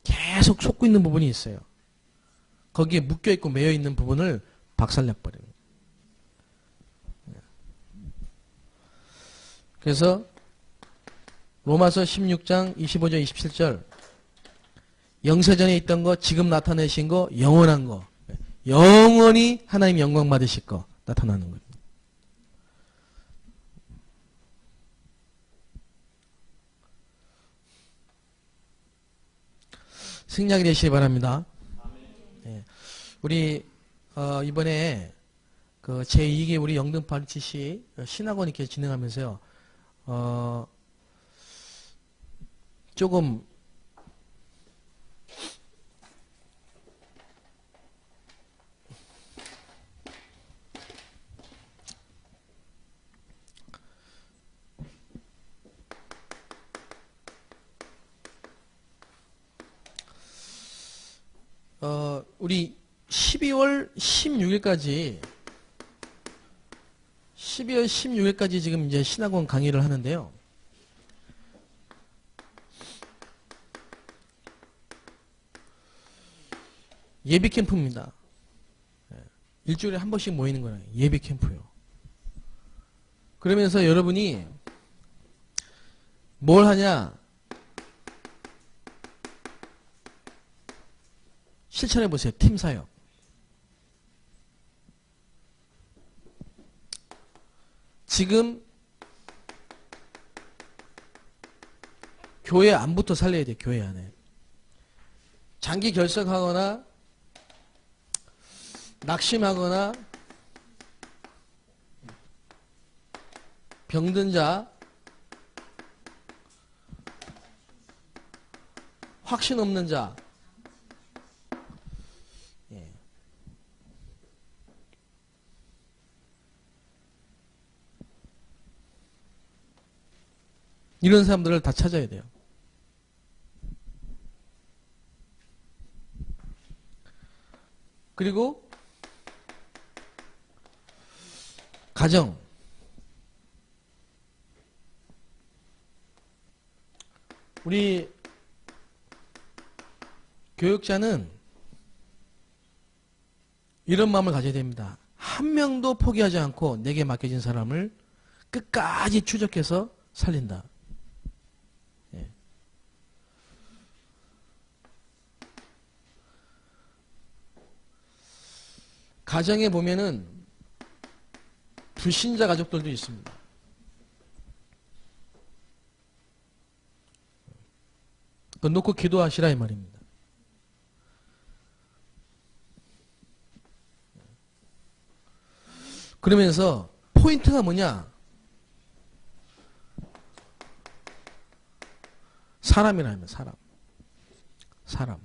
계속 속고 있는 부분이 있어요. 거기에 묶여있고 매여있는 부분을 박살내버려요. 그래서 로마서 16장 25절 27절 영세전에 있던 거, 지금 나타내신 거, 영원한 거, 영원히 하나님 영광 받으실 거 나타나는 거예요. 승리하게 되시기 바랍니다. 네. 우리 이번에 그 제2기 우리 영등포 RTC 신학원 이렇게 진행하면서요, 조금 우리 12월 16일까지 지금 이제 신학원 강의를 하는데요. 예비 캠프입니다. 일주일에 한 번씩 모이는 거예요. 예비 캠프요. 그러면서 여러분이 뭘 하냐? 실천해 보세요. 팀 사역. 지금 교회 안부터 살려야 돼요. 교회 안에. 장기 결석하거나 낙심하거나 병든 자, 확신 없는 자, 이런 사람들을 다 찾아야 돼요. 그리고 가정, 우리 교육자는 이런 마음을 가져야 됩니다. 한 명도 포기하지 않고 내게 맡겨진 사람을 끝까지 추적해서 살린다. 예. 가정에 보면은 불신자 가족들도 있습니다. 그거 놓고 기도하시라 이 말입니다. 그러면서 포인트가 뭐냐? 사람이라면 사람. 사람.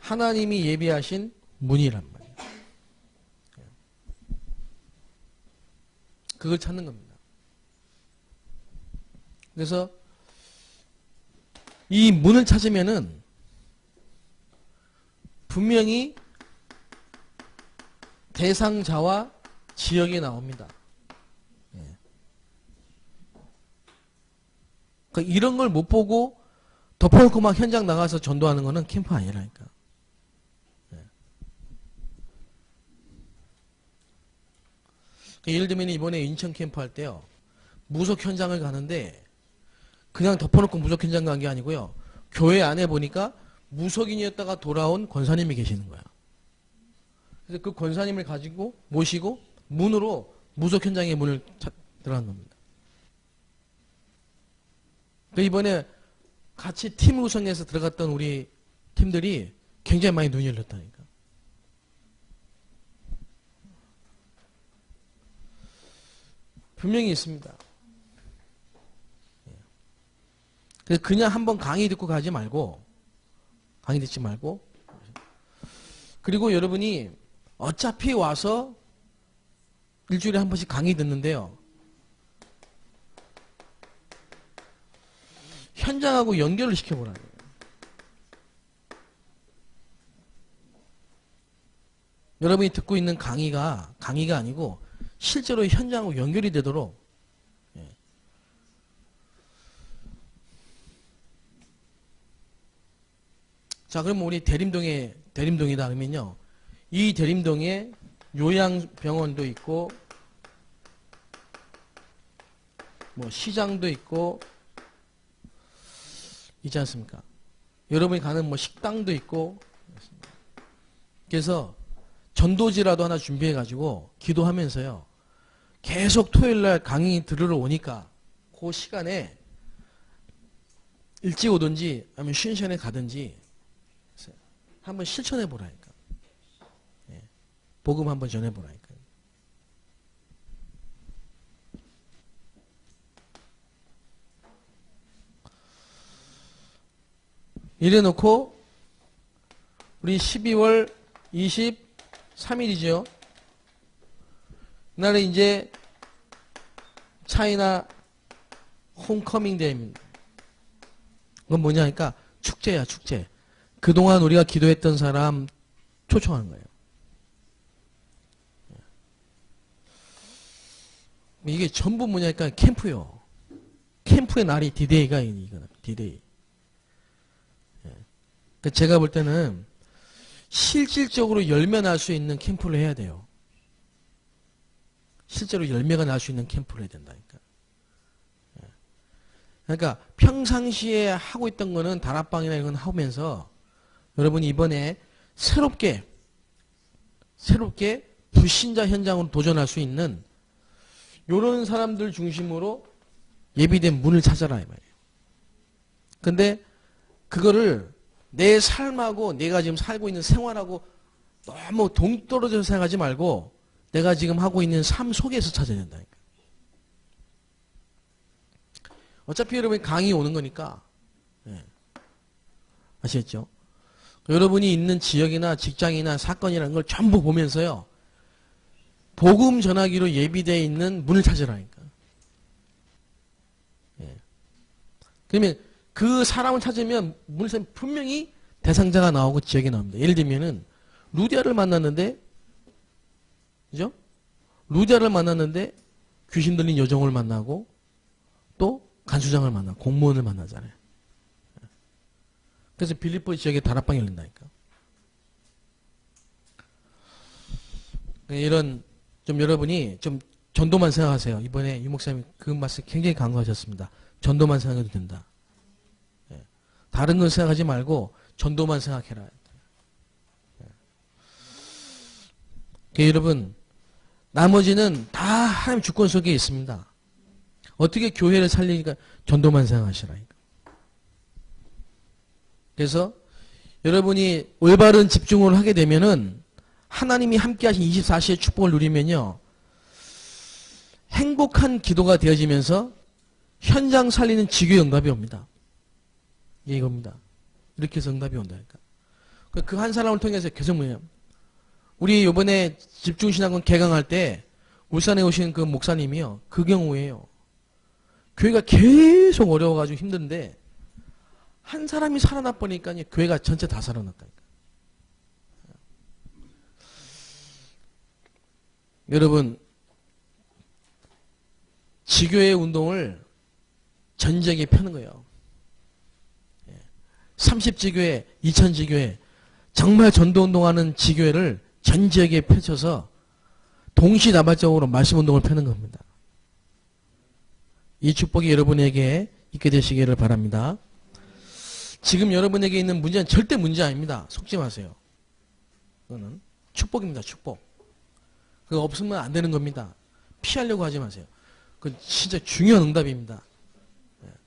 하나님이 예비하신 문이란 말이에요. 그걸 찾는 겁니다. 그래서 이 문을 찾으면은 분명히 대상자와 지역이 나옵니다. 그러니까 이런 걸 못 보고 덮어놓고 막 현장 나가서 전도하는 거는 캠프 아니라니까. 예를 들면 이번에 인천 캠프 할 때요. 무속 현장을 가는데 그냥 덮어놓고 무속 현장 간 게 아니고요. 교회 안에 보니까 무속인이었다가 돌아온 권사님이 계시는 거야. 그래서 그 권사님을 가지고 모시고 문으로 무속 현장의 문을 들어간 겁니다. 이번에 같이 팀 구성해서 들어갔던 우리 팀들이 굉장히 많이 눈이 열렸다니까. 분명히 있습니다. 그래서 그냥 한번 강의 듣고 가지 말고, 강의 듣지 말고, 그리고 여러분이 어차피 와서 일주일에 한 번씩 강의 듣는데요. 현장하고 연결을 시켜보라는 거예요. 여러분이 듣고 있는 강의가 아니고 실제로 현장하고 연결이 되도록. 자, 그럼 우리 대림동이다 그러면요. 이 대림동에 요양병원도 있고, 뭐 시장도 있고, 있지 않습니까? 여러분이 가는 뭐 식당도 있고, 그래서 전도지라도 하나 준비해가지고 기도하면서요. 계속 토요일날 강의 들으러 오니까 그 시간에 일찍 오든지 아니면 쉬는 시간에 가든지 한번 실천해 보라니까. 복음 한번 전해보라니까. 이래놓고 우리 12월 23일이죠. 그날은 이제 차이나 홈커밍 데이입니다. 그건 뭐냐니까 축제야, 축제. 그동안 우리가 기도했던 사람 초청하는 거예요. 이게 전부 뭐냐니까 캠프요. 캠프의 날이 디데이가 이거는 디데이. 제가 볼 때는 실질적으로 열매 날 수 있는 캠프를 해야 돼요. 실제로 열매가 날 수 있는 캠프를 해야 된다니까. 그러니까 평상시에 하고 있던 거는 다락방이나 이런 건 하면서 여러분이 이번에 새롭게 불신자 현장으로 도전할 수 있는 이런 사람들 중심으로 예비된 문을 찾아라 이 말이에요. 근데 그거를 내 삶하고 내가 지금 살고 있는 생활하고 너무 동떨어져서 생각하지 말고 내가 지금 하고 있는 삶 속에서 찾아야 된다니까. 어차피 여러분이 강의 오는 거니까. 아시겠죠? 여러분이 있는 지역이나 직장이나 사건이라는 걸 전부 보면서요. 복음 전하기로 예비되어 있는 문을 찾으라니까. 그러면 그 사람을 찾으면 문에서 분명히 대상자가 나오고 지역이 나옵니다. 예를 들면은 루디아를 만났는데, 그죠? 루디아를 만났는데 귀신 들린 여종을 만나고 또 간수장을 만나고 공무원을 만나잖아요. 그래서 빌립보 지역에 다락방이 열린다니까. 이런 좀 여러분이 좀 전도만 생각하세요. 이번에 유 목사님 그 말씀 굉장히 강조하셨습니다. 전도만 생각해도 된다. 다른 건 생각하지 말고 전도만 생각해라. 여러분 나머지는 다 하나님 주권 속에 있습니다. 어떻게 교회를 살리니까 전도만 생각하시라니까. 그래서 여러분이 올바른 집중을 하게 되면은 하나님이 함께 하신 24시의 축복을 누리면요. 행복한 기도가 되어지면서 현장 살리는 지교의 응답이 옵니다. 이게 이겁니다. 이렇게 해서 응답이 온다니까. 그 한 사람을 통해서 계속 뭐예요. 우리 이번에 집중신학원 개강할 때 울산에 오신 그 목사님이요. 그 경우에요. 교회가 계속 어려워가지고 힘든데 한 사람이 살아나 보니까 교회가 전체 다 살아났다니까. 여러분, 지교의 운동을 전 지역에 펴는 거예요. 30지교회, 2000지교회, 정말 전도운동하는 지교회를 전 지역에 펼쳐서 동시다발적으로 말씀운동을 펴는 겁니다. 이 축복이 여러분에게 있게 되시기를 바랍니다. 지금 여러분에게 있는 문제는 절대 문제 아닙니다. 속지 마세요. 그거는 축복입니다. 축복. 그거 없으면 안 되는 겁니다. 피하려고 하지 마세요. 그건 진짜 중요한 응답입니다.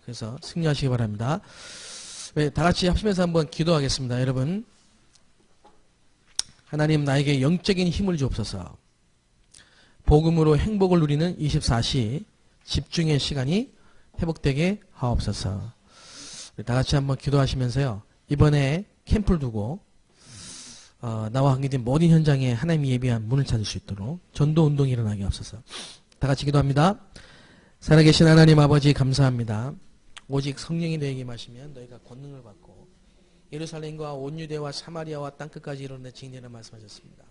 그래서 승리하시기 바랍니다. 다 같이 합심해서 한번 기도하겠습니다. 여러분, 하나님 나에게 영적인 힘을 주옵소서. 복음으로 행복을 누리는 24시 집중의 시간이 회복되게 하옵소서. 다 같이 한번 기도하시면서요. 이번에 캠프를 두고 나와 관계된 모든 현장에 하나님이 예비한 문을 찾을 수 있도록 전도운동이 일어나게 하옵소서. 다 같이 기도합니다. 살아계신 하나님 아버지 감사합니다. 오직 성령이 너에게 임하시면 너희가 권능을 받고 예루살렘과 온 유대와 사마리아와 땅끝까지 이르는 증인이라 말씀하셨습니다.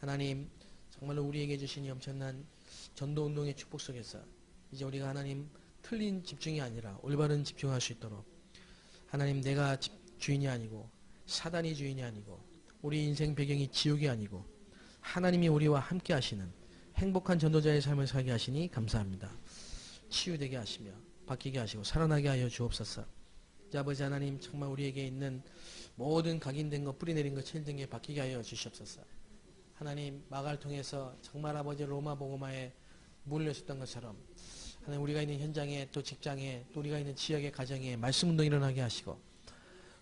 하나님 정말로 우리에게 주신 이 엄청난 전도운동의 축복 속에서 이제 우리가 하나님 틀린 집중이 아니라 올바른 집중할 수 있도록 하나님 내가 주인이 아니고 사단이 주인이 아니고 우리 인생 배경이 지옥이 아니고 하나님이 우리와 함께 하시는 행복한 전도자의 삶을 살게 하시니 감사합니다. 치유되게 하시며 바뀌게 하시고 살아나게 하여 주옵소서. 아버지 하나님 정말 우리에게 있는 모든 각인된 것 뿌리내린 것 체질된 게 바뀌게 하여 주시옵소서. 하나님 마가를 통해서 정말 아버지 로마 복음화에 문을 여셨던 것처럼 하나님 우리가 있는 현장에 또 직장에 또 우리가 있는 지역의 가정에 말씀운동이 일어나게 하시고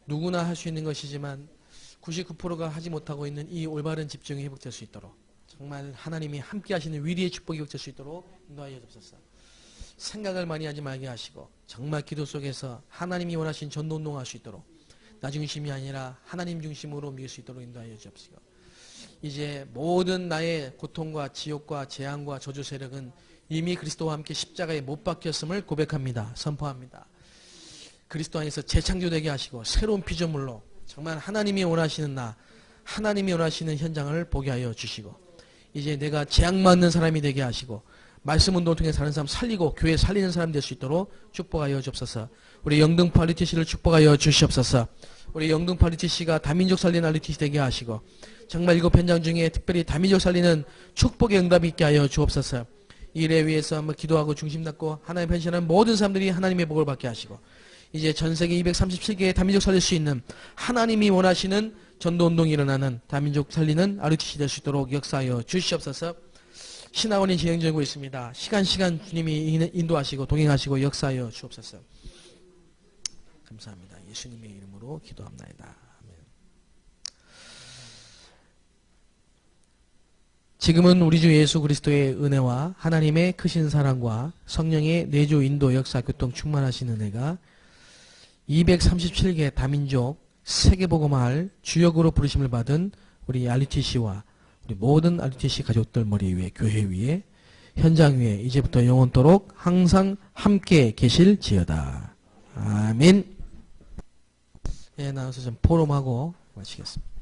누구나 할 수 있는 것이지만 99%가 하지 못하고 있는 이 올바른 집중이 회복될 수 있도록 정말 하나님이 함께 하시는 위리의 축복이 회복될 수 있도록 인도하여 주옵소서. 생각을 많이 하지 말게 하시고 정말 기도 속에서 하나님이 원하신 전도운동을 할 수 있도록 나 중심이 아니라 하나님 중심으로 밀 수 있도록 인도하여 주옵시고 이제 모든 나의 고통과 지옥과 재앙과 저주 세력은 이미 그리스도와 함께 십자가에 못 박혔음을 고백합니다. 선포합니다. 그리스도 안에서 재창조되게 하시고 새로운 피조물로 정말 하나님이 원하시는 나 하나님이 원하시는 현장을 보게 하여 주시고 이제 내가 재앙맞는 사람이 되게 하시고 말씀 운동을 통해 다른 사람 살리고 교회 살리는 사람 될 수 있도록 축복하여 주옵소서. 우리 영등포 RUTC를 축복하여 주시옵소서. 우리 영등포 RUTC가 다민족 살리는 RUTC 되게 하시고 정말 7현장 중에 특별히 다민족 살리는 축복의 응답이 있게 하여 주옵소서. 이 일에 위해서 한번 기도하고 중심 잡고 하나님 변신하는 모든 사람들이 하나님의 복을 받게 하시고 이제 전세계 237개의 다민족 살릴 수 있는 하나님이 원하시는 전도운동이 일어나는 다민족 살리는 RUTC 될 수 있도록 역사하여 주시옵소서. 신학원이 진행되고 있습니다. 시간 주님이 인도하시고 동행하시고 역사하여 주옵소서. 감사합니다. 예수님의 이름으로 기도합나이다. 아멘. 지금은 우리 주 예수 그리스도의 은혜와 하나님의 크신 사랑과 성령의 내주 인도 역사 교통 충만하신 은혜가 237개 다민족 세계복음화할 주역으로 부르심을 받은 우리 RUTC와 우리 모든 RUTC 가족들 머리 위에 교회 위에 현장 위에 이제부터 영원토록 항상 함께 계실지어다. 아멘. 예, 나와서 좀 포럼하고 마치겠습니다.